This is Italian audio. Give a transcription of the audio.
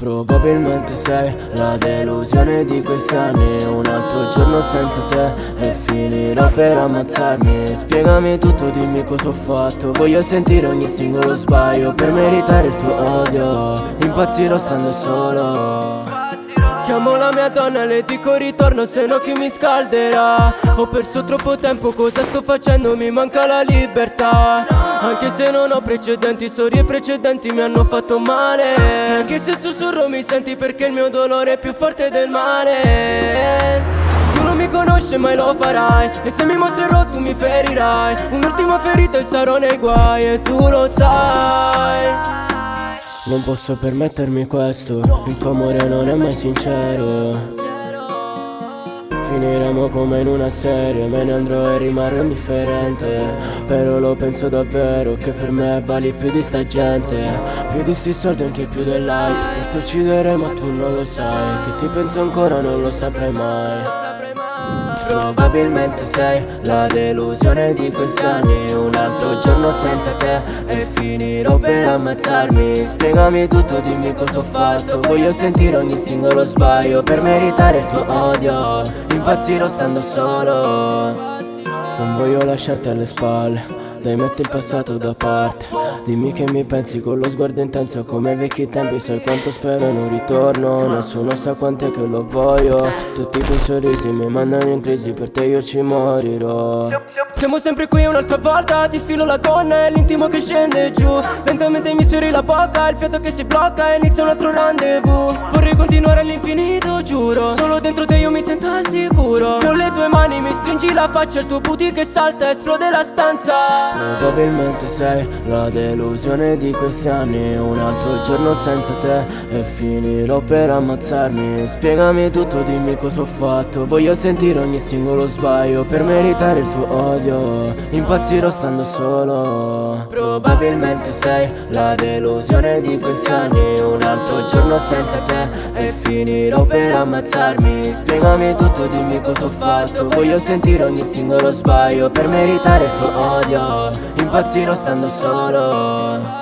Probabilmente sei la delusione di questi anni. Un altro giorno senza te e finirò per ammazzarmi. Spiegami tutto, dimmi cosa ho fatto. Voglio sentire ogni singolo sbaglio per meritare il tuo odio. Impazzirò stando solo. Chiamo la mia donna e le dico ritorno, se no chi mi scalderà. Ho perso troppo tempo, cosa sto facendo? Mi manca la libertà. Anche se non ho precedenti, storie precedenti mi hanno fatto male. Anche se sussurro mi senti perché il mio dolore è più forte del male. Tu non mi conosci mai lo farai, e se mi mostrerò tu mi ferirai. Un'ultima ferita e sarò nei guai e tu lo sai. Non posso permettermi questo, il tuo amore non è mai sincero. Finiremo come in una serie, me ne andrò e rimarrò indifferente. Però lo penso davvero che per me vali più di sta gente, più di sti soldi, anche più dell'hype. Per te uccidere ma tu non lo sai, che ti penso ancora non lo saprai mai. Probabilmente sei la delusione di questi anni. Un altro giorno senza te e finirò per ammazzarmi. Spiegami tutto, dimmi cosa ho fatto. Voglio sentire ogni singolo sbaglio per meritare il tuo odio. Impazzirò stando solo. Non voglio lasciarti alle spalle, dai metti il passato da parte. Dimmi che mi pensi con lo sguardo intenso come ai vecchi tempi. Sai quanto spero in un ritorno, nessuno sa quant'è che lo voglio. Tutti i tuoi sorrisi mi mandano in crisi, per te io ci morirò. Siamo sempre qui un'altra volta, ti sfilo la gonna e l'intimo che scende giù. Lentamente mi sfiori la bocca, il fiato che si blocca e inizia un altro rendezvous. Vorrei continuare all'infinito, giuro, solo dentro te io mi sento al sicuro. Con le tue mani mi stringi la faccia, il tuo booty che salta e esplode la stanza. Probabilmente sei la delusione di questi anni. Un altro giorno senza te e finirò per ammazzarmi. Spiegami tutto, dimmi cosa ho fatto. Voglio sentire ogni singolo sbaglio per meritare il tuo odio. Impazzirò stando solo. Probabilmente sei la delusione di questi anni. Un altro giorno senza te e finirò per ammazzarmi. Spiegami tutto, dimmi cosa ho fatto. Voglio sentire ogni singolo sbaglio per meritare il tuo odio. Impazzirò stando solo.